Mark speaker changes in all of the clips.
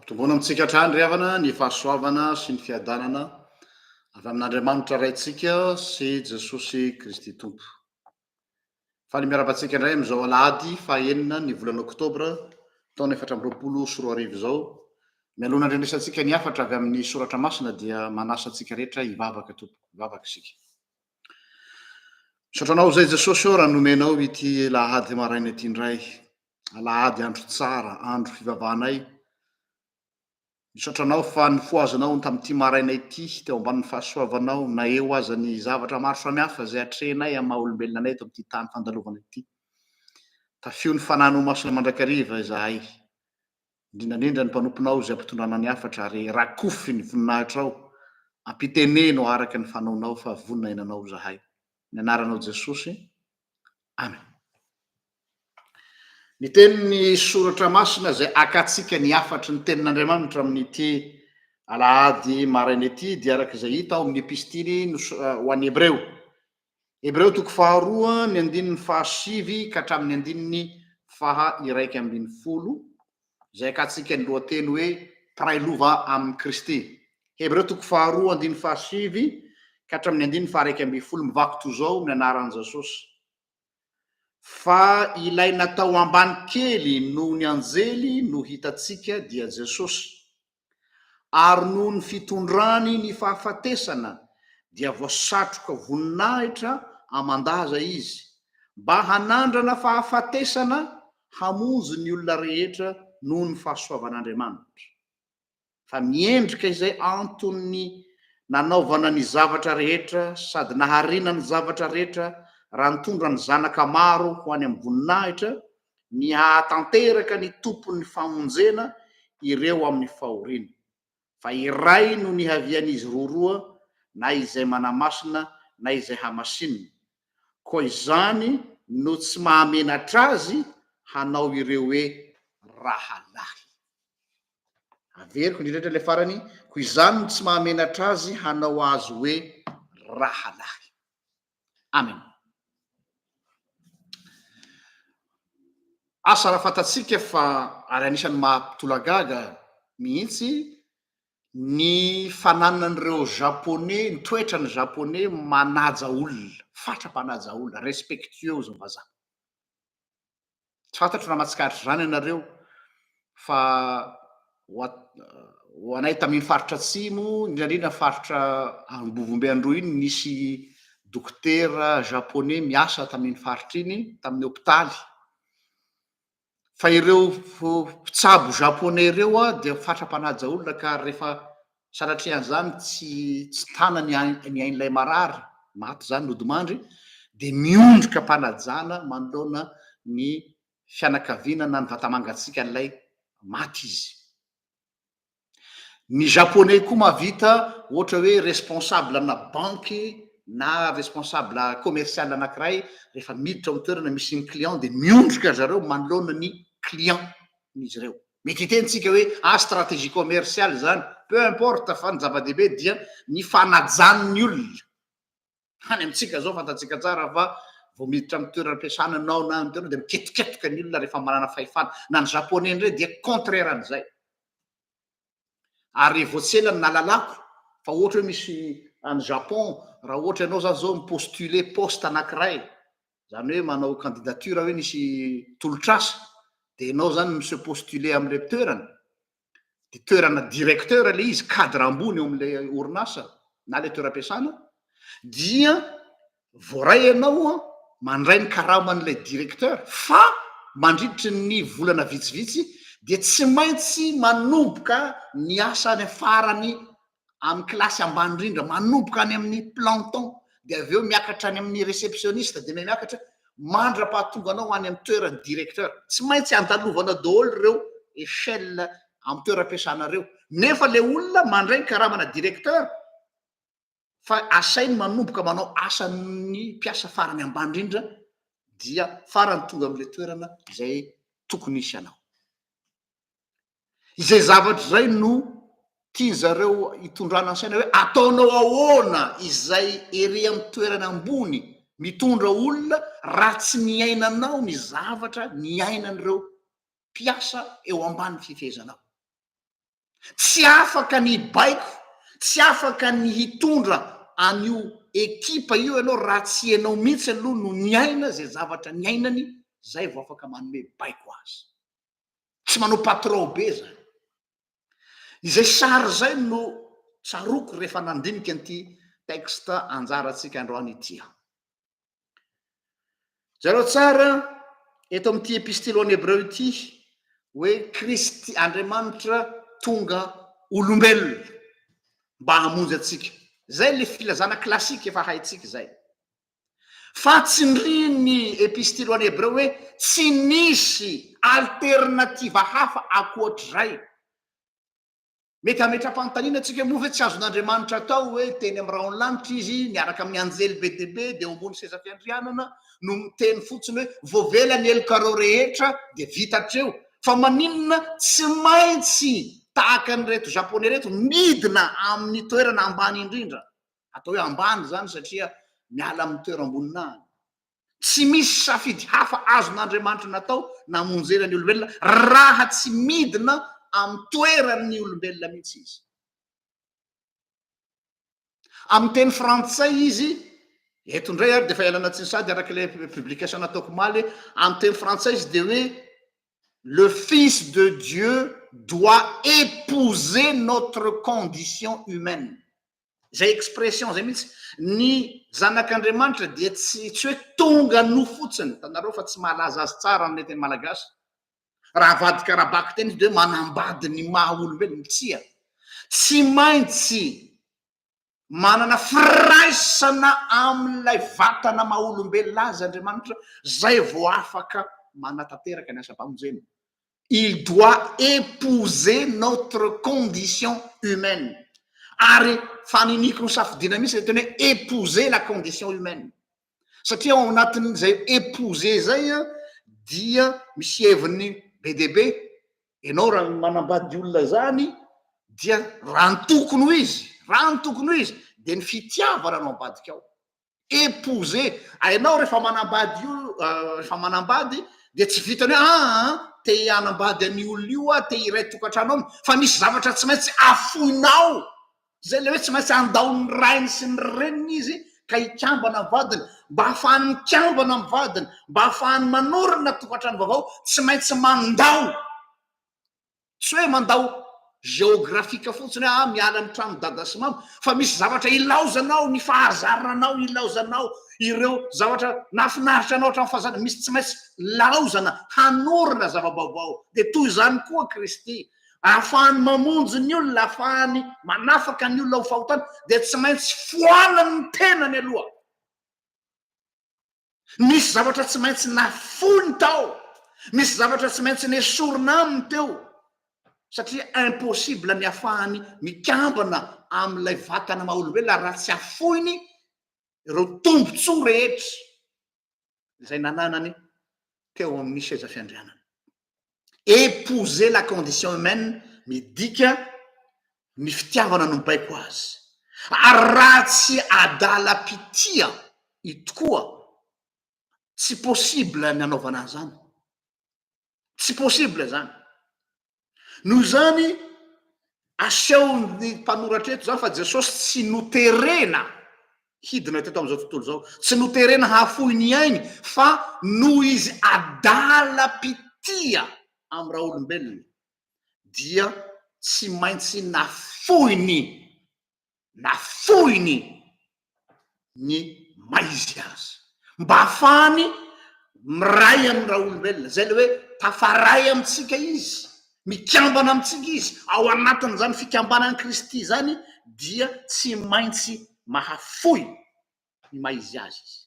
Speaker 1: Tombona amintsika hatrany ry havana ny fahasoavana sy ny fiadanana avy amin'Andriamanitra raintsika sy Jesosy Kristy Tompo. Fa ny miarabantsika indray amin'izao alahady fahaenina ny volana oktobra taona 2024 izao. Mialoana indrindrisantsika ny afatra avy amin'ny soratra masina dia manasa antsika rehetra hivavaka tompo, hivavaka isika. Misotranao zay Jesosy eo raha nomenao ity lahady maraina ity indray, alahady andro tsara, andro fivavahanay. Misotranao fa ny foazanao tamin'ity maraina ity teo ambanin'ny fahasoavanao na eo aza ny zavatra maro samihafa zay atrehnay amin'ny maha olombelona anay eto amin'ity tany fandalovana ity. Tafio ny fanahy masina mandrakariva izahay, indrindrandrindra ny mpanomponao zay ampitondrana ny afatra ary rakofy ny voninahitrao, ampiteneno araka ny fanaonao fa vonina ainanao zahay. Ny anaranao Jesosy, amen. Ny tenin'ny soratra masina zay akatsika ny afatry ny tenin'Andriamanitra amin'ity alahady maraina ity dia araka izay hita ao amin'ny epistily ho an'ny Hebreo. Hebreo toko 2 ny andininy 7 ka hatramin'ny andininy 110 zay akatsika ny lohateny hoe mpiray lova amin'ny Kristy. Hebreo toko 2 andininy 7 ka hatramin'ny andininy 110 mivaky toy izao ny anaran'i Jesosy. Fa ilay natao ambany kely noho ny anjely no hitatsika dia Jesosy, ary noho ny fitondrany ny fahafatesana dia voasatroka voninahitra amandaza izy, mba hanandrana fahafatesana hamonjy ny olona rehetra noho ny fahasoavan'Andriamanitra. Fa miendrika izay antony nanaovana ny zavatra rehetra sady naharina ny zavatra rehetra raha nitondra ny zanaka maro ho any amin'ny voninahitra, ny hahatanteraka ny tompon'ny famonjena ireo amin'ny fahoriana. Fa iray no nihavian'izy roa na izay manamasina na izay hamasinina, koa izany no tsy mahamenatra azy hanao ireo hoe rahalahy. Averiko indrindra le farany, koa izany no tsy mahamenatra azy hanao azy hoe rahalahy. Amen. Asa raha fatatsika fa ary anisan'ny mampitolagaga mihitsy ny fananan'ireo japonais, ny toetra ny japonais manaja olona, fatra-panaja olona, respectueux vazaha. Tsy fantatro raha mahatsikatra zany ianareo fa ho anay tamin'ny faritra atsimo, indrindra faritra Ambovombeandro iny, nisy dokotera japonais miasa tamin'ny faritra iny, tamin'ny hôpitaly. Fa ireo mpitsabo japonais ireo dia fatra-panaja olona ka rehefa sanatrehan'izany tsy tana ny ain'ilay marary, maty zany nodimandry, dia miondrika mpanajana manoloana ny fianakaviana na ny vatamangatsiaka an'ilay maty izy. Ny japonais koa mahavita ohatra hoe responsable ana banky na responsable commercial anankiray, rehefa miditra amin'ny toerana misy ny client dia miondrika zareo manoloana ny client izy ireo. Mety hitentsika hoe stratégie commerciale zany, peu importe fa ny zava-dehibe dia ny fanajan'ny olona. Any amintsika zao fantatsika tsara fa vao miditra amin'ny toeram-piasana anao na amin'ny toerana dia miketiketoka ny olona rehefa manana fahefana. Na ny japonais indray dia contraire an'izay. Ary voatselany nalalako fa ohatra hoe misy any Japon, raha ohatra ianao zany zao mipostuler poste anankiray, zany hoe manao candidature hoe nisy tolotrasa, dia ianao zany no se postuler amin'ilay toerana, dia toerana directeur le izy, cadre ambony eo amin'ilay orinasa na le toeram-piasana, dia voaray ianao mandray ny karaman'ilay directeur, fa mandritry ny volana vitsivitsy dia tsy maintsy manomboka ny asa any farany amin'ny kilasy ambany indrindra, manomboka any amin'ny planton, dia avy eo miakatra any amin'ny réceptionniste, dia miakatra mandra-pahatonga anao any amin'ny toeran'ny directeur. Tsy maintsy andalovana daholo ireo échelle amin'ny toeram-piasana ireo. Nefa le olona mandray ny karamana directeur fa asainy manomboka manao asan'ny mpiasa farany ambany indrindra, dia farany tonga amin'ilay toerana izay tokony hisy anao. Izay zavatra izay no tia zareo hitondrana ansaina hoe ataonao ahoana izay ery amin'ny toerana ambony mitondra olona raha tsy miainanao ny zavatra ny ainan'ireo mpiasa eo ambany fifehezanao. tsy afaka ny baiko, tsy afaka ny hitondra an'io ekipa io ianao raha tsy ianao mihitsy aloha no nyaina zay zavatra ny ainany, zay vo afaka manome baiko azy, tsy manao patron be zany. Izay sary zay no tsaroko rehefa nandinika an'ity texte anjaratsika androany itya. Zareo tsara eto amin'ity epistily any Hebreo ity hoe Kristy Andriamanitra tonga olombelona mba hamonjy atsika. Zay le filazana klasika efa haitsika zay. Fa tsy ndriny epistily any Hebreo hoe tsy nisy alternativa hafa akoatr'izay. Mety hametra-panontaniana atsika moa ve tsy azon'Andriamanitra atao hoe teny amin'ny raha lanitra izy niaraka amin'ny anjely be deaibe de ambony seza fiandrianana no miteny fotsiny hoe voavela ny elokaro rehetra de vitatreo, fa maninona tsy maintsy tahaka ny reto japonais reto midina amin'ny toerana ambany indrindra, atao hoe ambany zany satria miala amin'ny toera amboninany. Tsy misy safidy hafa azon'Andriamanitra natao namonjera ny olombelona raha tsy midina amin'ny toeran'ny olombelona mihitsy izy. Amin'ny teny frantsay izy, eto indray ary de fa ialana tsiny sady arak'le publication nataoko maly, amin'ny teny frantsay izy de hoe le fils de Dieu doit épouser notre condition humaine. Zay expression zay mihitsy, ny zanak'Andriamanitra dia tsy hoe tonga no fotsiny, tanareo fa tsy mahalaza azy tsara amin'ny teny malagasy. Raha vadika rabaka teny izy de hoe manambady ny maha olombelona, tsia tsy maintsy manana firaisana amin'ilay vatana maha olombelona azy Andriamanitra, zay vo afaka manatanteraka ny asa-pamonjena. Il doit épouser notre condition humaine. Ary faniniko ny safidina mihitsy teny hoe épouser la condition humaine, satria ao anatin'izay épouser zay dia misy heviny be deaibe. Ianao raha manambady olona zany dia raha ny tokony ho izy, raha ny tokony ho izy de ny fitiavana no ambadika ao. Épouser, ainao rehefa manambady io, rehefa manambady de tsy vitany hoe te hanambady any olona io a, te iray tokantrano aminy, fa misy zavatra tsy maintsy afoinao, zay le hoe tsy maintsy andaony rainy sy ny reniny izy ka hikambana ny vadiny, mba hahafahany mikambana amin'ny vadiny, mba hahafahany manorina tokantrano vaovao, tsy maintsy mandao. Tsy hoe mandao geografika fotsiny hoe miala ny trano dada sy mamo, fa misy zavatra ilaozanao, ny fahazaranao ilaozanao, ireo zavatra nafinaritra anao hatramin'ny fahazarana, misy tsy maintsy laozana hanorina zavabaovao. De toy izany koa Kristy, ahafahany mamonjy ny olona, ahafahany manafaka ny olona ho fahotana, de tsy maintsy foanany ny tenany aloha. Misy zavatra tsy maintsy nafony tao, misy zavatra tsy maintsy nesorina aminy teo, satria impossible ny ahafahany mikambana amin'ilay vatana maha olombelona raha tsy afoiny ireo tombontsoa rehetra izay nananany teo amin'ny seza fiandrianana. Épouser la condition humaine midika ny fitiavana no mibaiko azy, ary raha tsy adala-pitia itokoa tsy possible ny anaovana zany, tsy possible zany. Noho zany asehony mpanoratra eto zany fa Jesosy tsy noterena hidina teto am'izao tontolo zao, tsy noterena hafoy ny ainy, fa noho izy adala-pitia amin'ny raha olombelona dia tsy maintsy nafoiny ny maizy azy, mba hafahany miray amin'ny raha olombelona. Zay le hoe tafaray amitsika izy, mikambana amitsika izy, ao anatin'izany fikambanany Kristy zany dia tsy maintsy mahafoy ny maizy azy izy.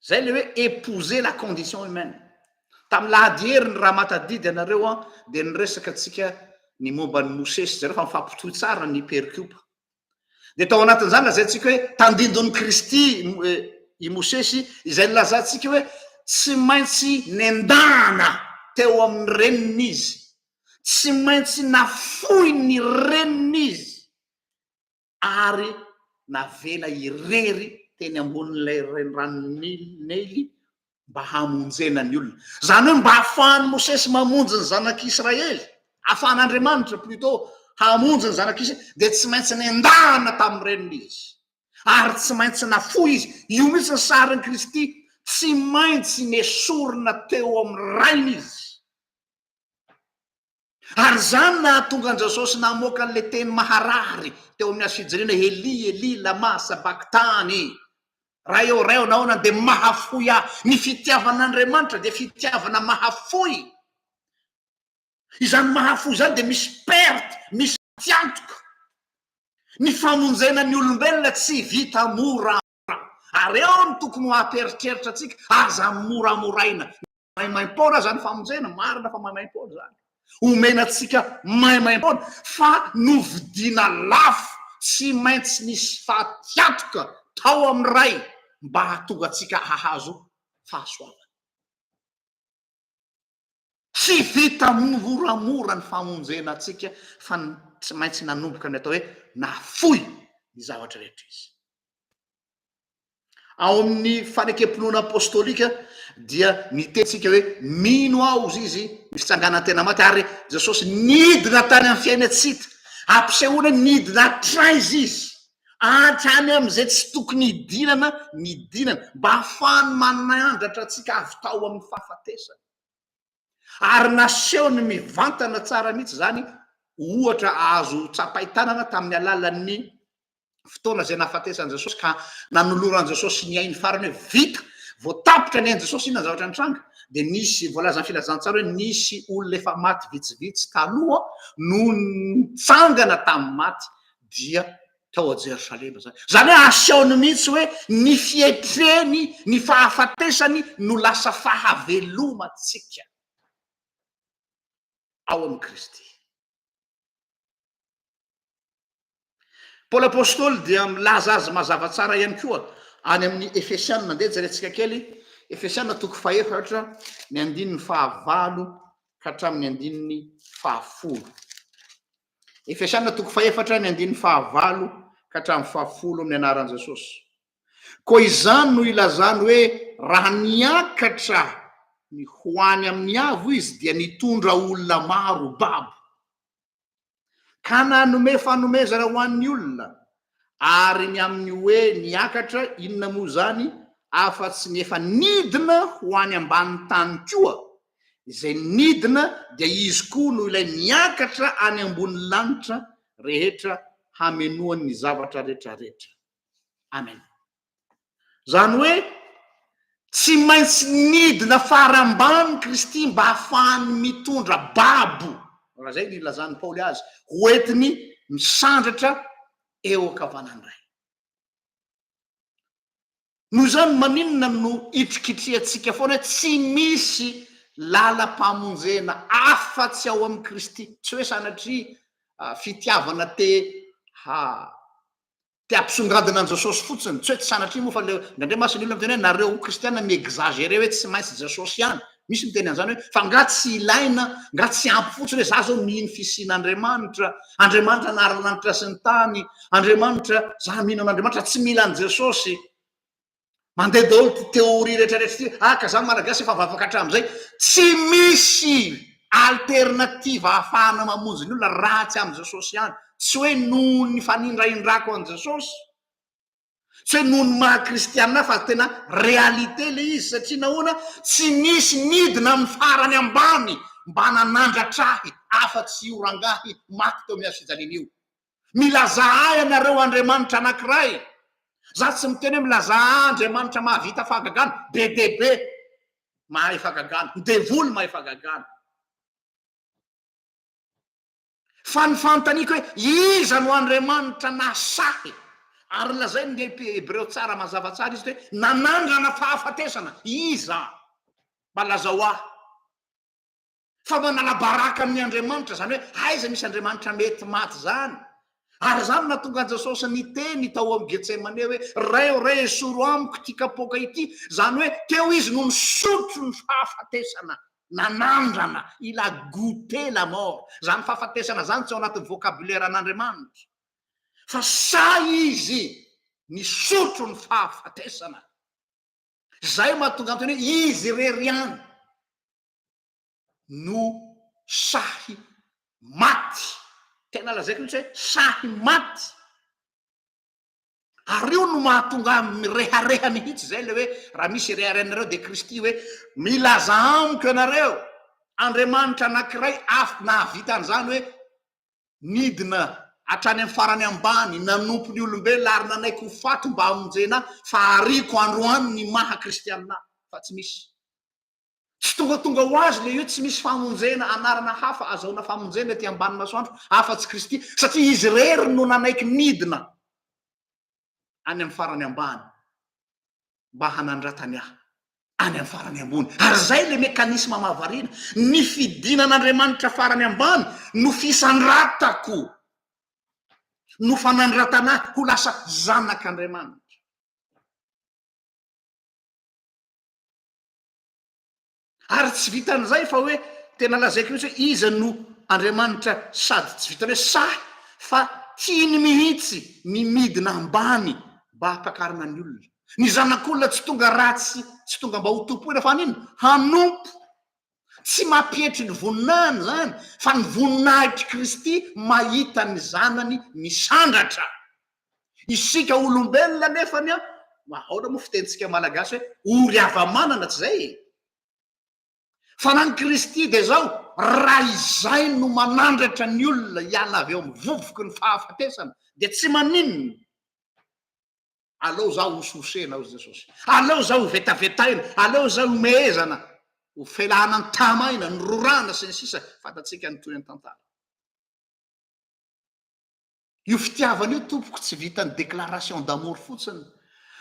Speaker 1: Zay le hoe épouser la condition humaine. Tamy lahady hery ny raha matadidy anareo de niresaka atsika ny momba ny Mosesy, zareo fa mifampitohy tsara ny perikopa. De tao anatin'izany lazaintsika hoe tandindon'ny Kristy i Mosesy, izay nilazantsika hoe tsy maintsy nendana teo amin'ny reniny izy, tsy maintsy nafoy ny reniny izy, ary navela irery teny ambonin'ilay renirano Nily mba hamonjena ny olona zany hoe mba ahafahany Mosesy mamonjy ny zanak'Israely ahafahan'Andriamanitra plutôt hamonjy ny zanak'Israely dia tsy maintsy nendahana tamin'ireny izy ary tsy maintsy nafoy izy. Io mihitsy ny sarin'ny Kristy, tsy maintsy nesorina teo amin'ny rainy izy. Ary zany nahatonga an Jesosy namoaka an'le teny maharary teo amin'ny Asijiriana, Eli Eli lama sabaktany, raha eo reo naona dia mahafoy aho. Ny fitiavan'Andriamanitra dia fitiavana mahafoy. Izany mahafoy izany dia misy perte, misy tiantoka. Ny famonjena ny olombelona tsy vita mora, ary eo ny tokony ho aperitreritra atsika aza moramoraina. Maimaim-pona zany famonjena, marina fa maimaim-pona zany omena atsika maimaim-pona, fa novidiana lafo, tsy maintsy nisy fahatiatoka tao amin'ny ray mba hahatonga atsika hahazo fahasoavana. Tsy vita moramora ny famonjena atsika, fa tsy maintsy nanomboka ny atao hoe nafoy ny zavatra rehetra izy. Ao amin'ny fanekempinoana apostolika dia nitentsika hoe mino aho izy misy fitsangana tena maty, ary Jesosy nidina tany amin'ny fiainatsika, ampisehoana nidina traizy izy hatrany amin'izay tsy tokony hidinana nidinana, mba ahafahany manandratra atsika avy tao amin'ny fahafatesana. Ary naseho ny mivantana tsara mihitsy zany, ohatra azo tsapaitanana tamin'ny alalan'ny fotoana izay nahafatesan'i Jesosy ka nanoloran'i Jesosy ny ainy farany hoe vita, voatapotra ny ain Jesosy inona ny zavatra nitranga, dia nisy voalaza ny filazantsara hoe nisy olona efa maty vitsivitsy taloha no nitsangana tamin'ny maty dia tao a Jerosalema zany. Zany hoe asehony mihitsy hoe ny fietreny, ny fahafatesany no lasa fahavelomantsika ao amin'ny Kristy. Paoly apôstôly dia milaza azy mazava tsara ihany koa any amin'ny Efesianina, ndeha jerentsika kely, Efesianina toko faefatra ny andininy fahavalo ka hatramin'ny andininy fahafolo. Efesianina toko faefatra ny andininy fahavalo ka hatramin'ny fahafolo amin'ny anaran'i Jesosy. Koa izany no ilazany hoe raha niakatra ny hoany amin'ny avo izy dia nitondra olona maro babo, ka nanome fanomezana ho an'ny olona, ary ny amin'ny hoe niakatra inona moa zany afa-tsy ny efa nidina ho any ambanin'ny tany koa, izay nidina dia izy koa no ilay niakatra any ambony lanitra rehetra hamenoany ny zavatra rehetrarehetra. Amen. Zany hoe tsy maintsy nidina farambany Kristy mba ahafahany mitondra babo, raha zay ny ilazan'ny Paoly azy, hoentiny misandratra eo ankavanany ray. Noho izany maninona no itrikitrehantsika foana tsy misy lalam-pamonjena afa-tsy ao amin'ny Kristy, tsy hoe sanatria fitiavana te ampisongadina an Jesosy fotsiny, tsy hoe tsy sanatria moa fa le ndraindray masiny olona miteny hoe nareo kristiana mi-exagere hoe tsy maintsy Jesosy ihany. Misy miteny an'izany hoe fa nga tsy ilaina, nga tsy ampy fotsiny hoe za zao mihino fisian'Andriamanitra, Andriamanitra naharalanitra sy ny tany, Andriamanitra za mihino an'Andriamanitra tsy mila an Jesosy. Mandeha daholo ty teoria rehetrarehetra ty, ka za malagasy efa vavaka hatramin'izay. Tsy misy alternativa ahafahana mamonjy ny olona raha tsy amin'ny Jesosy ihany. Tsy hoe noho ny fanindraindrako an Jesosy, tsy hoe noho ny maha-kristianina fa tena realite le izy, satria nahoana tsy nisy nidina amin'ny farany ambany mba nanandratrahy afa-tsy io rangahy maty teo amin'ny Asijaliana io. Milaza ahy ianareo Andriamanitra anankiray, za tsy miteny hoe milaza Andriamanitra mahavita fahagagana, be debe mahay fahagagana, devoly mahay fahagagana. Fa ny fantaniko hoe iza no Andriamanitra nasahy, ary lazay ny Hebreo tsara mazava tsara izy hoe nanandrana fahafatesana, iza mba lazao ahy fa manala baraka amin'ny Andriamanitra, zany hoe aiza misy Andriamanitra mety maty zany. Ary zany nahatonga an Jesosy niteny tao amin'ny Getsemane hoe reo re esoro amiko ty kapoaka ity, zany hoe teo izy no nisotro ny fahafatesana, nanandrana, il a goûté la mort. Zany fahafatesana zany tsy ao anatin'ny vocabulaire an'Andriamanitra, fa sa izy nisotro ny fahafatesana. zay mahatonga am'teny hoe izy rery any no sahy maty. Tena lazaiko mihitsy hoe sahy maty. Ary io no mahatonga mirehareha mihitsy zay le hoe raha misy reharehanareo de Kristy hoe milaza amiko ianareo Andriamanitra anankiray nahavita an'izany hoe nidina hatrany amin'ny farany ambany nanompo ny olombelona ary nanaiko ho fato mba hamonjena fa ariko androany ny maha kristianina fa tsy misy. Tsy tonga ho azy le io tsy misy famonjena anarana hafa azahoana famonjena ty ambany masoandro afa-tsy Kristy satria izy rery no nanaiky nidina any amin'ny farany ambany mba hanandratany ahy any amin'ny farany ambony. Ary zay le mekanisma mahavariana ny fidinan'Andriamanitra farany ambany no fisandratako no fanandratana ho lasa zanak'Andriamanitra. Ary tsy vitan'izay fa hoe tena lazaiko mihitsy hoe iza no Andriamanitra sady tsy vitany hoe sahy fa tiany mihitsy ny midina ambany mba hampakarina ny olona. Ny zanak'olona tsy tonga ratsy, tsy tonga mba ho tompoina fa nino hanompo. Tsy mampietry ny voninahiny zany fa ny voninahitry Kristy mahita ny zanany misandratra. Isika olombelona nefany a ahoana moa fitentsika malagasy hoe ory hava-manana tsy zay fa nany Kristy de zao raha izay no manandratra ny olona hiala avy eo amin'ny vovoky ny fahafatesana de tsy maninona. Aleo zaho hososena hozy Jesosy, aleo zaho ho vetavetaina, aleo zaho ho mehezana, ho felahana ny tamaina, ny rorana sy ny sisa, fantatsika ny toy ny tantara. Io fitiavana io tompoko tsy vitany déclaration d'amour fotsiny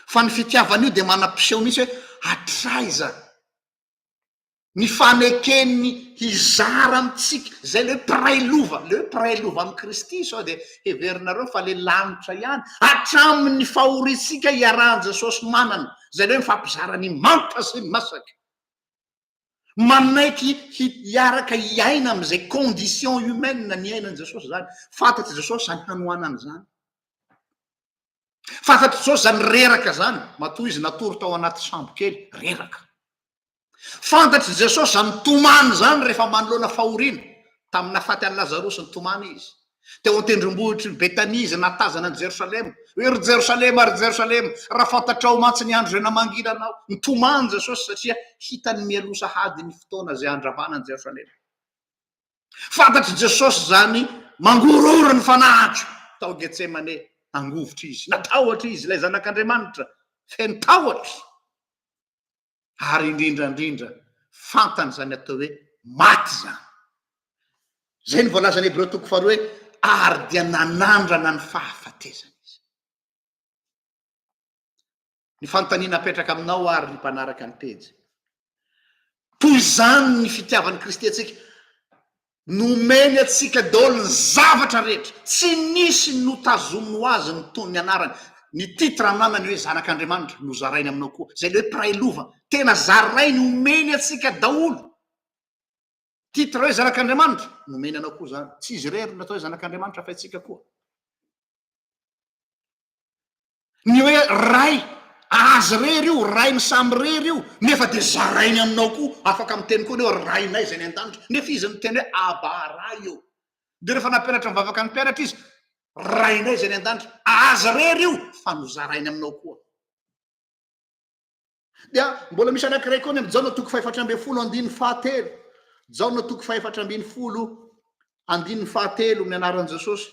Speaker 1: fa ny fitiavana io de manam-piseho misy hoe hatraiza ny fanekeny hizara amitsika zay le pray lova, le pray lova amin'ny Kristy sao de heverinareo fa le lanitra ihany hatramin'ny fahoritsika hiarahan Jesosy manana zay le hoe mifampizara ny manta sy ny masaka manaiky hiaraka hiaina am'izay condition humaine ny ainan Jesosy zany. Fantatry Jesosy zany hanoanany zany, fantatry Jesosy zany reraka zany, matoa izy natory tao anaty sambo kely reraka. Fantatry Jesosy zany tomany zany rehefa manoloana fahoriana tamina faty any Lazarosy ny tomany izy teo an-tendrombohitry ny Betania izy natazana ny Jerosalema hoe ry Jerosalema ary Jerosalema raha fantatrao mantsy ny andro zay namangiranao. Ny tomany Jesosy satria hitany mialosa hady ny fotoana zay andravana ny Jerosalema. Fantatry Jesosy zany mangororo ny fanahitro tao Getsemane angovitra izy, natahotra izy ilay zanak'Andriamanitra feno tahotra. Ary indrindrandrindra fantany zany atao hoe maty zany. Zay ny voalazany Hébreu toko faharoa hoe ary dia nanandrana ny fahafatesana izy. Ny fanontaniana apetraka aminao ary ny mpanaraka ny pejy, toy zany ny fitiavan'ny Kristy atsika, nomeny atsika daholo ny zavatra rehetra, tsy nisy notazomy ho azy ny anarany. Ny titra nanany hoe zanak'Andriamanitra no zarainy aminao koa, zay le hoe pray lova tena zarainy omeny atsika daholo. Titra hoe zanak'Andriamanitra nomeny anao koa zany, tsy izy rery natao hoe zanak'Andriamanitra fa itsika koa. Ny hoe ray azy rery io, ray ny samy rery io nefa de zarainy aminao koa, afaka miteny koa hoe rainay zay ny an-danitra, nefa izy miteny hoe abaray io. De rehefa nampianatra mivavaka ny mpianatra izy rainay zay ny an-danitra, azy rery io fa no zarainy aminao koa. Dia mbola misy anankiray koa ny amin'ny Jaona toko faefatra ambin'ny folo andiny fahatelo, Jaona toko faefatra ambin'ny folo andiny fahatelo amin'ny anaran'i Jesosy.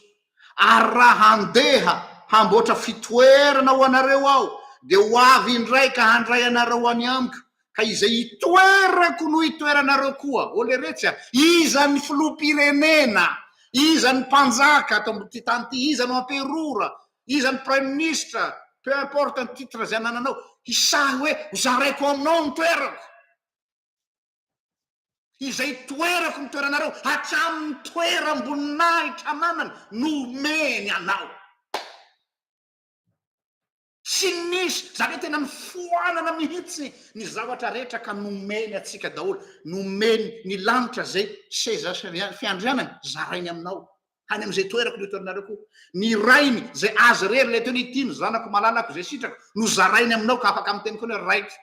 Speaker 1: Ary raha handeha hamboatra fitoerana ho anareo aho de ho avy indray ka handray anareo any amiko, ka izay hitoerako no hitoeranareo koa. Ole retsy iza ny filoham-pirenena, iza ny mpanjaka ato ambony ty tany ty, iza no amperora, iza ny prime ministre, peu importe ny titre zay anananao, hisahy hoe zaraiko aminao ny toerako, izay toerako ny toeranareo hatramin'ny toera amboninahitra ananany nomeny anao. Tsy nisy zany hoe tena mifoanana mihitsy ny zavatra rehetra ka nomeny atsika daholo, nomeny ny lanitra zay seza fiandrianany zarainy aminao, hany am'izay toerako no toeranareo koa. Ny rainy zay azy rery le teny tino zanako malalako zay sitrako no zarainy aminao ka afaka miteny koa hoe raiko.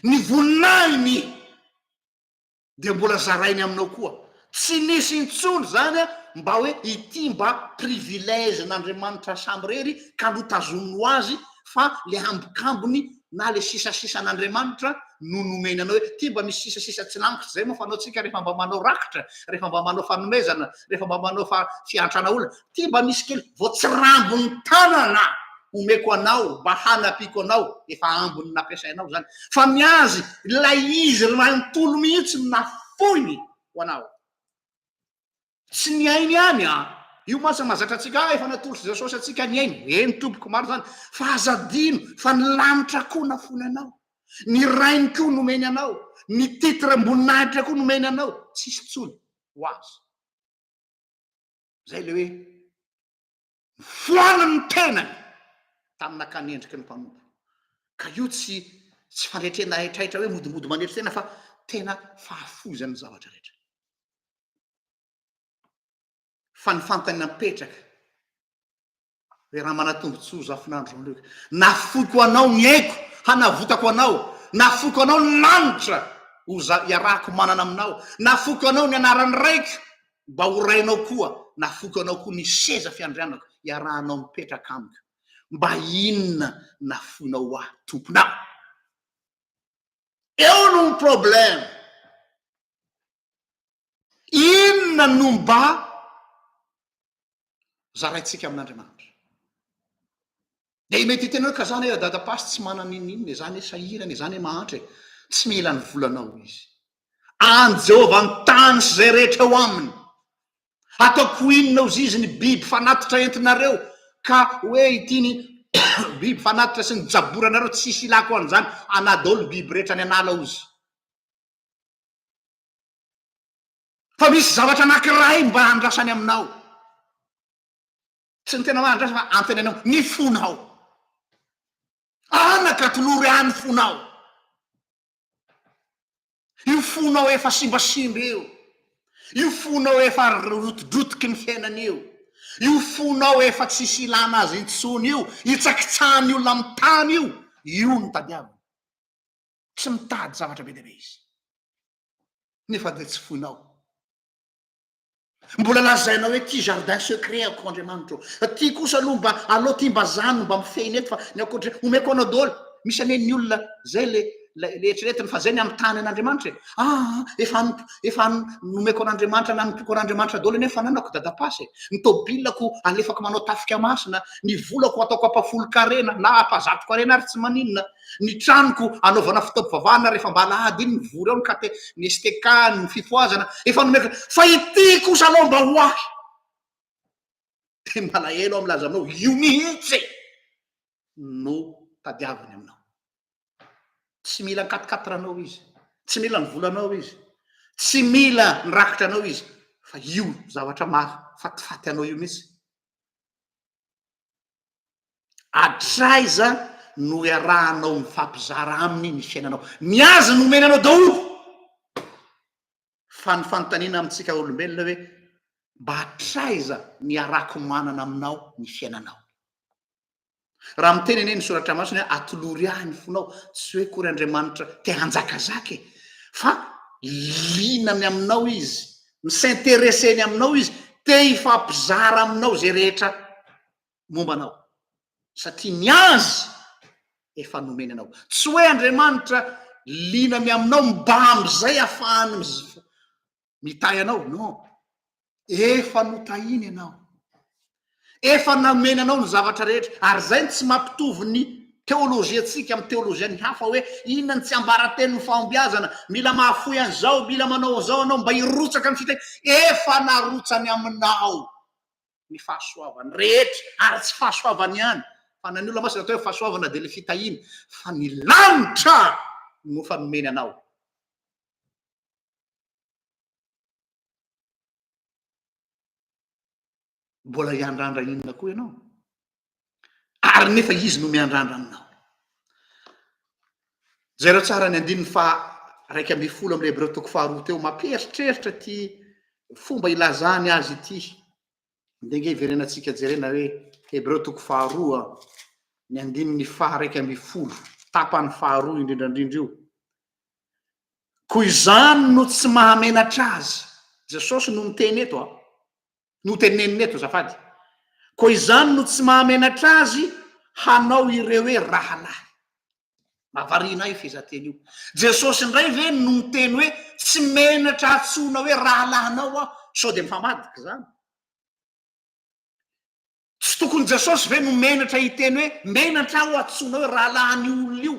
Speaker 1: ny voninainy dia mbola zarainy aminao koa. Tsy nisy intsony zany a mba hoe ity mba privilège n'Andriamanitra samy rery ka notazomino azy, fa le ambokambony na le sisasisa an'Andriamanitra no nomeny anao hoe ty mba misy sisasisa tsy lamitra zay moa fanao tsika rehefa mba manao rakitra, rehefa mba manao fanomezana, rehefa mba manao fiantrana olona, ty mba misy kely vao tsy rambony tanana omeko anao mba hanapiko anao, efa ambony nampiasainao zany, fa miazy lay izy manontolo mihitsy nafoiny ho anao. Tsy ny ainy ihany io masa mazatra atsika efa natolotsy Jesosy atsika ny ainy eny tompoko maro zany, fa azadino fa ny lanitra koa nafony anao, ny rainy koa nomeny anao, ny titre amboninahitra koa nomeny anao, tsisy tsony ho azy. Zay le hoe foana ny tenany tamin'akany endriky ny mpanompo, ka io tsy fanetrena hetrahetra hoe modimody manetry tena, fa tena fahafozany zavatra rehetra. Fa ny fantany napetraka hoe raha manatombotsoa zafinandro an'ireo, nafoiko anao ny aiko hanavotako anao, nafoiko anao ny lanitra ho iarahako manana aminao, nafoiko anao ny anarany raiko mba ho rainao koa, nafoiko anao koa ny seza fiandrianako iarahanao mipetraka amiko. Mba inona nafonao ahy tomponao? Eo no problème. Inona no mba zaraintsika amin'Andriamanitra? De mety tena hoe ka zany hoe dadapasy tsy manana ininona zany hoe sahirana zany hoe mahantra, tsy mila ny volanao izy. Any Jehovah ny tany sy zay rehetra ho aminy. Ataoko inona ozy izy ny biby fanatitra entinareo ka hoe ity ny biby fanatitra sy ny jaboranareo tsisy ilako an'izany, anadolo biby rehetra ny anala ozy. Fa misy zavatra anankiray mba andrasany aminao, tsy ny tena mahandrasa fa antenanao ny fonao. Anaka tolory any fonao, io fonao efa simbasimba io fonao efa rotodrotiky ny fiainany io fonao efa tsisy ilana azy intsony io tsakitsahany olona amin'ny tany io no tadiavina. Tsy mitady zavatra be dehibe izy, nefa de tsy fonao. Mbola lazainao hoe ty jardin secret ako Andriamanitra, ty kosa aloha mba aloha ty mba zany mba mifehy eto, fa ny akoatra omeko anao daholo. Misy aneny olona zay le eritreretiny fa zay ny amin'ny tany an'Andriamanitra efa nomeko an'Andriamanitra nanompiako an'Andriamanitra daholo nefa nanako dadapasy, ny tobilako alefako manao tafika masina, ny volako ataoko apafolo karena na apazato karena ary tsy maninona, ny tranoko anaovana fitaovavahana rehefa mba alahady iny ny vory ao ka ny STK ny fifoazana efa nomeko, fa ity kosa anao mba ho ahy. De malahelo aho milaza aminao io mihitsy no tadiaviny aminao. Tsy mila katikateranao izy, tsy mila ny volanao izy, tsy mila ny rakitra anao izy, fa io zavatra mahafatifaty anao io mihitsy. Atraiza no iarahanao mifampizara aminy ny fiainanao, ny azy nomeny anao daholo. Fa ny fanontaniana amintsika olombelona hoe mba atraiza ny arako manana aminao ny fiainanao. Raha miteny eny ny soratra masina hoe atolory ahy ny fonao, tsy hoe kory Andriamanitra te hanjakazaka fa linany aminao izy, misintéresseny aminao izy, te hifampizara aminao zay rehetra mombanao, satria ny azy efa nomeny anao. Tsy hoe Andriamanitra linany aminao mba am'izay ahafahany mitay anao, non, efa notahiny anao, efa nameny anao ny zavatra rehetra. Ary zay tsy mampitovy ny teolojia atsika amin'ny teolojia ny hafa hoe inona ny tsy ambarateny ny fahombiazana, mila mahafoy an'izao, mila manao zao anao mba hirotsaka ny fiteny. Efa narotsany aminao ny fahasoavany rehetra, ary tsy fahasoavany ihany, fa na ny olona masina atao hoe fahasoavana de le fitahiny, fa ny lanitra no fa nomeny anao. Mbola hiandrandra inona koa ianao, ary nefa izy no miandrandra aminao. Jereo tsara ny andininy fa 1:10 am'le Hebreo toko faharoa teo, mampieritreritra ty fomba ilazany azy ity. Ndenge hiverenantsika jerena hoe Hebreo toko faharoa ny andininy fa 1:10, tapany faharoa indrindrandrindra io. koa izany no tsy mahamenatra azy jesosy no miteny eto no tenenina eto zafady koa izany no tsy mahamenatra azy hanao ireo hoe rahalahy mavarina io fizateny io jesosy indray ve no miteny hoe tsy menatra atsona hoe rahalahinao aho sao de mifamadika zany tsy tokony jesosy ve no menatra hiteny hoe menatra aho atsona hoe rahalahin'ny olona io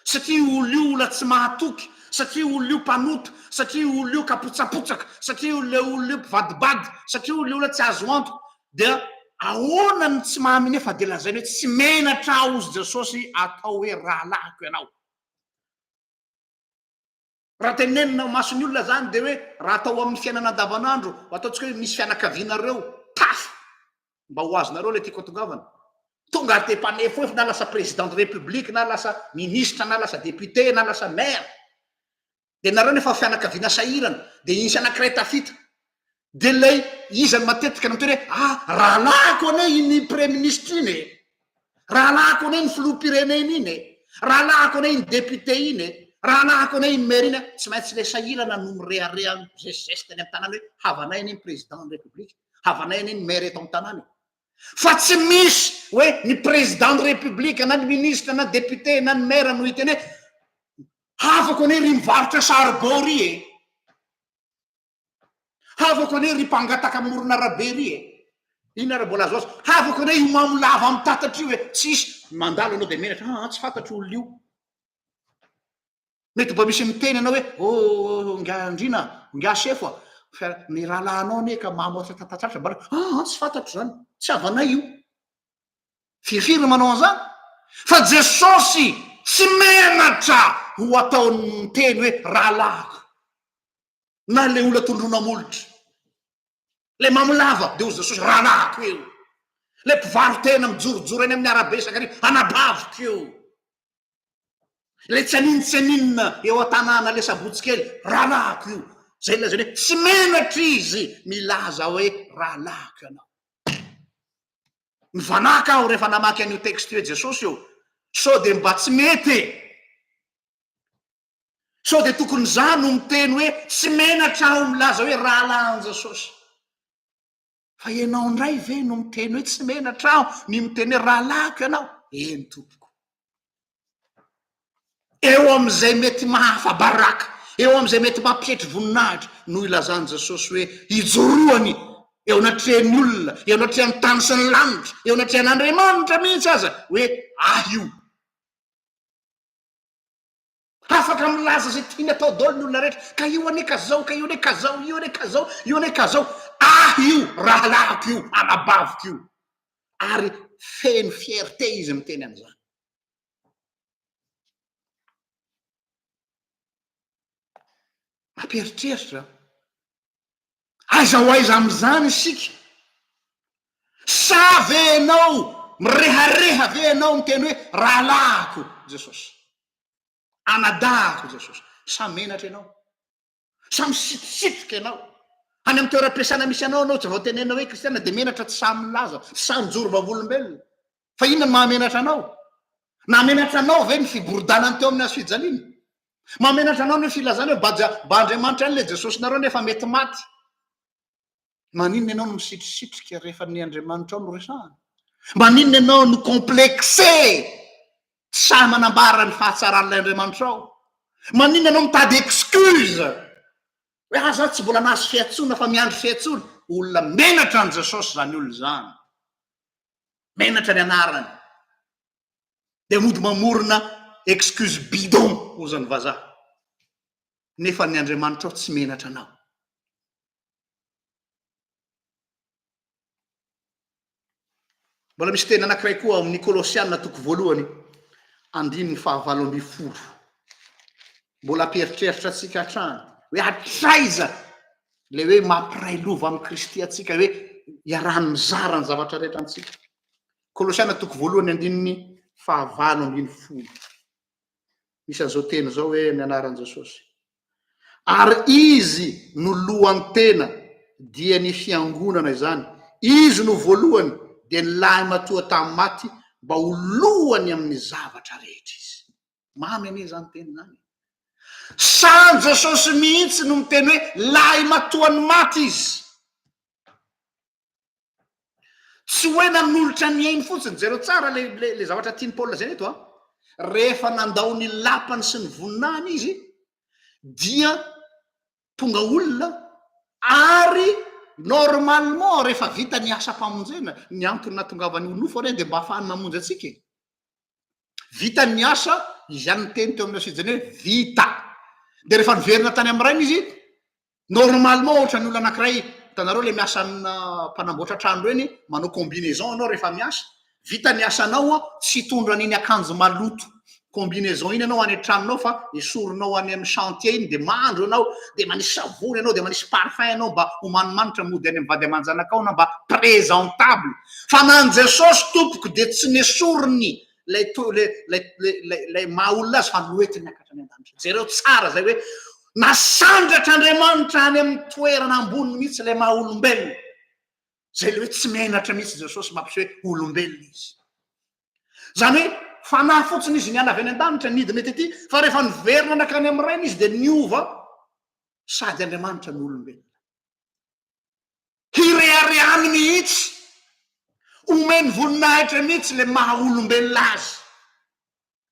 Speaker 1: satria olo io ola tsy mahatoky satria olo io mpanoto satria olo io kapotsapotsaka satria le olo io mpivadibady satria olo io la tsy azo anto dia ahoana ny tsy mahaminy fa de lazany hoe tsy menatra aho ozy jesosy atao hoe rahalahiko ianao raha tenenina masony olona zany de hoe raha atao amin'ny fiainana andavanandro ataontsika hoe misy fianakavianareo paf mba ho azonareo le tiako atongavana tonga te mpanefoefo na lasa président de république na lasa ministre na lasa député na lasa maire de nareo nefa fianakaviana sahirana de isy anankiray tafita de lay izany matetika namteny hoe rahalahiko ane iny premier ministre iny rahalahiko ane iny filoham-pirenena iny rahalahiko ane iny député iny rahalahiko ane iny maire iny tsy maintsy le sahirana no mirearea geste any amin'ny tanàna hoe havanay ane iny président de république havanay ane iny maire eto amin'ny tanàna fa tsy misy hoe ny président de république na ny ministre na député na ny maire no hiteny hoe havako ane ry mivarotra sarbory havako ane ry mpangataka morona rabe ry iny ara mbola azo azy havako ane io mamolava amy tatatra io hoe tsisy mandalo anao de menatra tsy fantatry olona io mety mba misy miteny anao hoe ngaandrina ngasefo ny rahalahinao ane ka mamoatra tatatratra mba tsy fantatro zany tsy avanay io firifiry manao an'izany fa jesosy tsy menatra ho ataony miteny hoe rahalahiko na le olo tondrona molotra le mamolava de ozy jesosy rahalahiko eo le mpivarotena mijorojoro eny amin'ny arabe sakarivo anabaviko eo le tsy aninina eo an-tanàna le sabotsikely rahalahiko io zay lazany hoe tsy menatra izy milaza hoe rahalahiko ianao mivanaka aho rehefa namaky an'io texte hoe jesosy eo sao de mba tsy mety sao de tokony zany no miteny hoe tsy menatra aho milaza hoe rahalahin jesosy fa ianao indray ve no miteny hoe tsy menatra aho ny miteny hoe rahalahiko ianao eny tompoko eo am'izay mety mahafabaraka eo am'izay mety mampietry voninahitra no ilazany jesosy hoe ijoroany eo anatrehany olona eo anatrehany tany sy ny lanitra eo anatrehanyandriamanitra mihitsy aza hoe io afaka milaza zay tiany atao daolo ny olona rehetra ka io ane ka zao ka io ane ka zao io ane ka zao io ane ka zao io rahalahiko io anabaviko io ary feno fierté izy miteny an'izany mampieritreritra aiza ho aiza am'izany isika sa ve anao mirehareha ve anao miteny hoe rahalahiko jesosy anadahako jesosy sa menatra ianao sa misitisitrika ianao any amy toeram-piasana misy anao tsy vao tenena hoe kristiana de menatra tsy sa milaza tsy sa mijoro vavolombelona fa inona ny mahamenatra anao na menatra anao ve ny fiborodana teo amin'ny azo fijaliana mahamenatra anao ny filazana hoe mba andriamanitra any le jesosy nareo nefa mety maty maninona ianao no misitrisitra rehefa ny andriamanitra ao no resahana maninona ianao no complexé tsy sa manambara ny fahatsaran'lay andriamanitra ao maninona ianao mitady excuse hoe aza tsy mbola nahazo fiatsona fa miandro fiatsona olona menatra an' jesosy zany olo zany menatra ny anarany de mody mamorona excuse bidon ozany vazaha nefa ny andriamanitra ao tsy menatra anao mbola misy tena anankiray koa amin'ny kolosianina toko voalohany 5:20 mbola ampieritreritra atsika hatrany hoe atraiza le hoe mampiray lova amin'ny kristy atsika hoe iarahany mizara ny zavatra rehetra antsika kolosianina toko voalohany 5:20 misy an'izao teny zao hoe ny anaran' jesosy ary izy no lohany tena dia ny fiangonana izany izy no voalohany de ny lahy matoa tamin'ny maty mba ho lohany amin'ny zavatra rehetra izy mamy ane zany teny zany San Jesosy mihitsy no miteny hoe lahy matoany maty izy. Tsy hoe nanolotra ny ainy fotsiny. Jereo tsara le zavatra tiany Paola zay eto a. Rehefa nandao ny lapany sy ny voninany izy dia tonga olona, ary normalement rehefa vita ny asa mpamonjena, ny antony natongavany olonofo re de mba ahafahany mamonjy atsika. Vita ny asa, izy any teny teo amin'ny asijany hoe vita. De rehefa niverina tany amin'ny rainy izy, normalement ohatra ny olona anankiray, hitanareo le miasa amina mpanamboatra trano reny, manao combinaison anao rehefa miasa, vita ny asanao a, tsy hitondra an'iny akanjo maloto combinaison iny anao any an-tranonao fa esorinao any amin'ny chantier iny, de mandro anao, de manisy savony anao, de manisy parfum anao mba ho manimanitra mody any mivady aman-janakao na mba présentable. Fa nan Jesosy tompoko de tsy nesoriny lay maha olona azy fa noetiny akatra any an-danitra. Jereo tsara zay hoe nasandratra Andriamanitra any amin'ny toerana amboniny mihitsy lay maha olombelona. Zay le hoe tsy menatra mihitsy Jesosy mampiseho hoe olombelona izy. Zany hoe fanahy fotsiny izy niana avy any an-danitra nidina tety, fa rehefa niverina anakany amin'ny rainy izy de niova sady Andriamanitra ny olombelona. Hirehareany mihitsy, omeny voninahitra mihitsy le maha olombelona azy,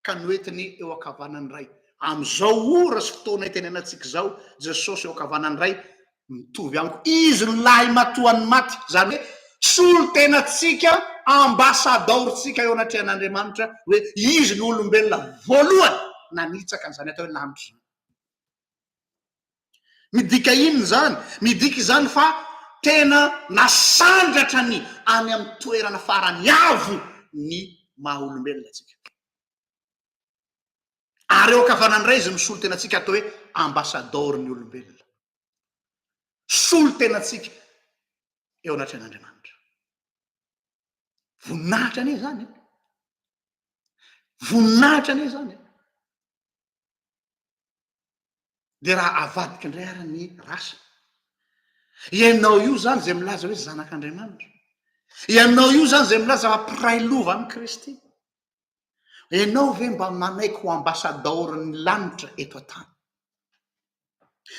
Speaker 1: ka noetiny eo ankavanany ray. Am'izao ora sy fotoana itenenantsika zao, Jesosy eo ankavanany ray mitovy amiko. Izy ny lahy matoany maty. Zany hoe solo tenatsika, ambasadoritsika eo anatrehan'Andriamanitra hoe izy ny olombelona voalohany nanitsaka an'izany atao hoe lanitra. Midika inony zany? Midika zany fa tena nasandratra ny any amin'ny toerana farany avo ny maha olombelona atsika. Ary eo ankavanany ray izy ny solo tenatsika atao hoe ambasador ny olombelona. Solo tenatsika eo anatrehan'Andriamanitra. Voninahitra ane zany. Voninahitra ane zany. De raha avadika indray ara ny rasa. Ianao io zany zay milaza hoe zanak'Andriamanitra. Ianao io zany zay milaza fa mpiray lova amin'ny Kristy. Ianao ve mba manaiky ho ambasadoriny lanitra eto an-tany?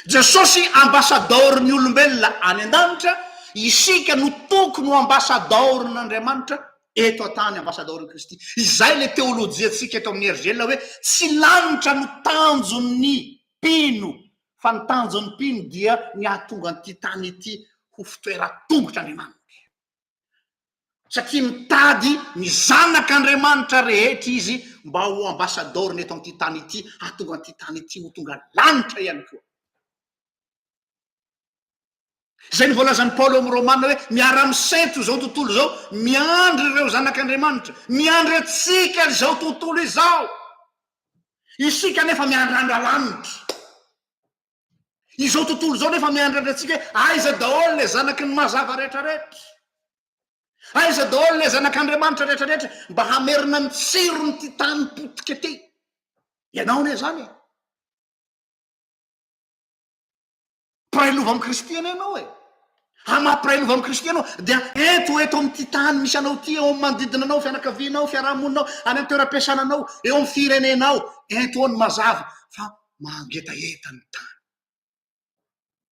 Speaker 1: Jesosy ambasadoriny olombelona any an-danitra, isika no tokony ho ambasadorin'Andriamanitra eto an-tany, ambasadoriny Kristy. Izay le teolojia atsika eto amin'ny RGL hoe tsy lanitra no tanjon'ny mpino, fa ny tanjon'ny mpino dia ny ahatonga an'ity tany ity ho fitoeran-tongotr'Andriamanitra. Satria mitady ny zanak'Andriamanitra rehetra izy mba ho ambasadoriny eto amin'ity tany ity, ahatonga an'ity tany ity ho tonga lanitra ihany koa. Zay ny voalazan'ny Paoly amin'ny Romana hoe miara-misainto zao tontolo zao, miandry ireo zanak'Andriamanitra, miandry atsika zao tontolo izao. Isika nefa miandrandra lanitra. Izao tontolo zao nefa miandrandra atsika hoe aiza daholo le zanaky ny mazava rehetrarehetra. Aiza daholo le zanak'Andriamanitra rehetrarehetra mba hamerina ny tsirony ty tany potika ty. Ianao ne zany. Mpiray lova amin'ny Kristy ianao e. Hamampiray lova amin'ny Kristy ianao dia eto amin'ity tany misy anao ty, eo amin'ny manodidina anao, fianakavianao, fiarahamoninao, any amin'ny toeram-piasananao, eo amin'ny firenenao, eto ny mazava fa mangetaheta ny tany.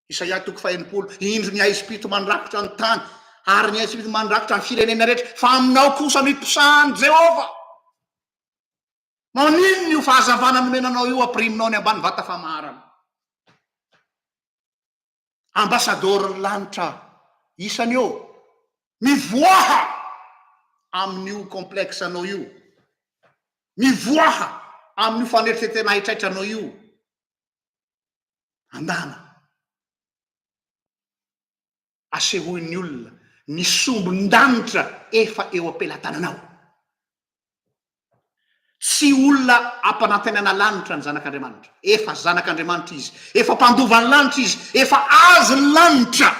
Speaker 1: Isaia 1:20, indro ny Aizipito mandrakotra ny tany, ary ny Aizipito mandrakotra ny firenena rehetra, fa aminao kosa mipisahan Jehova. Manino io fahazavana nomenanao io ampiriminao ny ambany vata famarana. Ambasadoriny lanitra isany eo, mivoaha amin'io complexe anao io, mivoaha amin'io faneritreretena hitraitranao io. Andana asehoin'ny olona ny sombin-danitra efa eo am-pelatananao. Tsy olona ampanantenana lanitra ny zanak'Andriamanitra. Efa zanak'Andriamanitra izy, efa mpandovany lanitra izy, efa azy ny lanitra.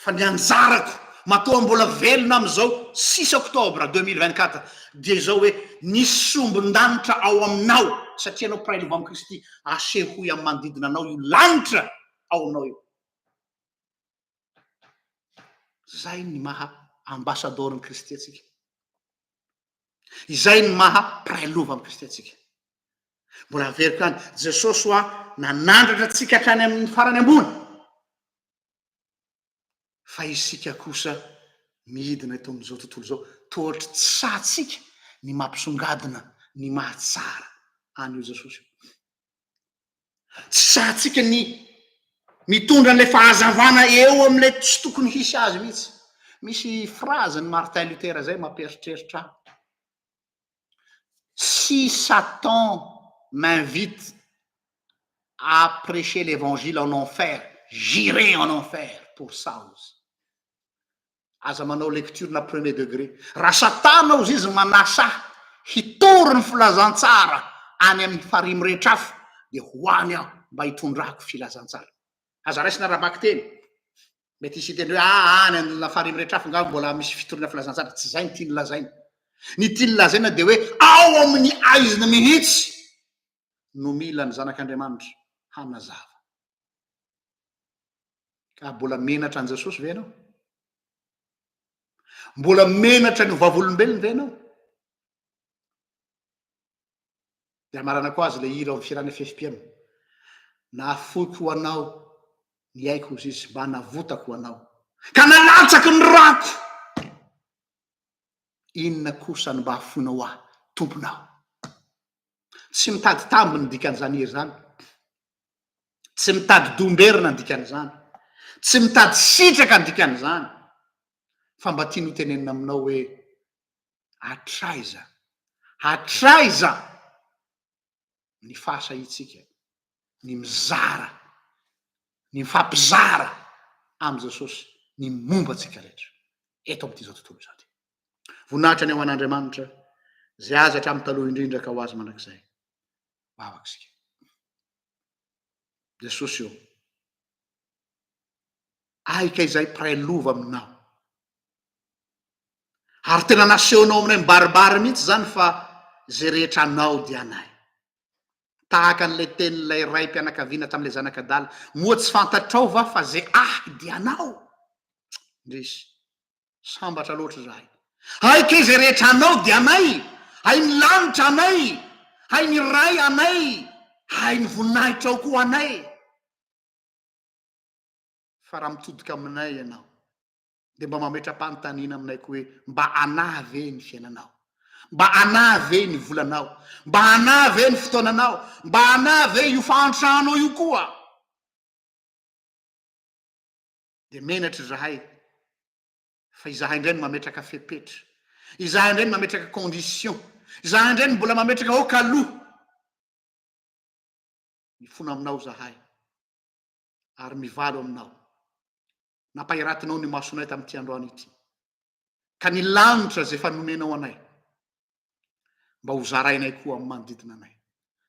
Speaker 1: Fa ny anjarako matoa mbola velona am'izao 6 oktobra 2024 dia zao hoe nisy sombin-danitra ao aminao, satria anao mpiray lova amin'ny Kristy, asehoy amin'ny manodidina anao io lanitra ao aminao io. Zay ny maha ambasadorin'ny Kristy atsika. Izay ny maha mpiray lova amin'ny Kristy atsika. mbola averiko any jesosy oa nanandratra atsika hatrany amin'ny farany ambony fa isika kosa midina eto amin'izao tontolo zao tohatry tsatsika ny mampisongadina ny mahatsara any io jesosy tsy satsika ny mitondra an'le fahazavana eo am'le tsy tokony hisy azy mihitsy. Misy phrase-ny Martin Luther zay mampieritreritra ahy. Si Satan m'invite à prêcher l'évangile en enfer, j'irai en enfer pour ça aussi. Aza manao lecture na premier degré. Raha satana ozy izy manasa hitory ny filazantsara any amin'ny farimy rehetra afo de hoany aho mba hitondrako filazantsara. Aza raisina raha teny mety hisy teny hoe any amin'ny farimy rehetra afo ngao mbola misy fitorina filazantsara. Tsy zay ny tiany lazaina. Ny tiany lazaina de hoe ao amin'ny aizina mihitsy no mila ny zanak'Andriamanitra hanazava. Ka mbola menatra an Jesosy ve ianao? Mbola menatra ny vavolombelony ve ianao? De marana koa azy le hira amin'ny firana fihefim-piaino. Nafoky ho anao ny aiko ozy izy mba navotako ho anao ka nalatsaky ny rako. Inona kosa ny mba afonao ahy tomponao? Tsy mitady tambiny dikan'izany hery zany. Tsy mitady domberina ny dikan'izany. Tsy mitady sitraka ny dikan'izany. Fa mba tiany ho tenenina aminao hoe atraiza, atraiza ny fahasahitsika, ny mizara, ny mifampizara am' Jesosy, ny momba atsika rehetra eto amin'ity zao tontolo zao ty. Voninahitra ny ao an'Andriamanitra zay azy hatramin'ny taloha indrindra ka ho azy manakizay. Vavaky sika. Jesosy io, aika izay mpiray lova aminao. Ary tena nasehonao aminay mibaribary mihitsy zany fa zay rehetra anao dia anay. Tahaka an'le tenin'ilay ray mpianakaviana tam'le zanak'adala, moa tsy fantatrao va fa zay dia anao. Ndrisy, sambatra loatra zahay. Aika izay rehetra anao dia anay. Hay ny lanitra anay. Hay ny ray anay. Hay ny voninahitra ao koa anay. Fa raha mitodika aminay ianao de mba mametra-panontaniana aminay koa hoe mba anà ve ny fiainanao? Mba anà ve ny volanao? Mba anà ve ny fotoananao? Mba anà ve io fahantrahanao io koa? De menatra zahay fa izahay indray no mametraka fepetra. Izahay indray no mametraka condition. Izahay indray no mbola mametraka okaloha. Mifona aminao zahay ary mivalo aminao. Nampahiratinao ny masonay tamin'ity androany ity. Ka ny lanitra zay fanomenao anay mba ho zarainay koa amin'ny manodidina anay.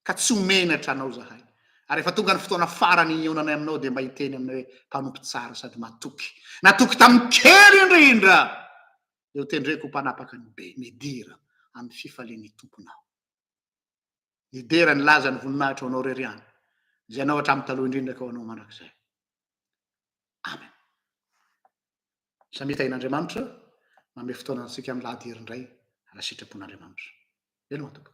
Speaker 1: Ka tsy homenatra anao zahay. Ary efa tonga ny fotoana farany ionanay aminao de mba hiteny aminay hoe mpanompo tsara sady matoky. Natoky tamin'ny kely indrindra. Eo tendreko mpanapaka ny be midira amin'ny fifalian'ny tomponao. Nidera ny laza ny voninahitra anao reriany. Zay anao hatramin'ny taloha indrindra ka ho anao mandrakizay. Amen. Samy tain'Andriamanitra mame fotoana antsika amin'ny lahady herindray raha sitrapon'Andriamanitra. Elo matoka.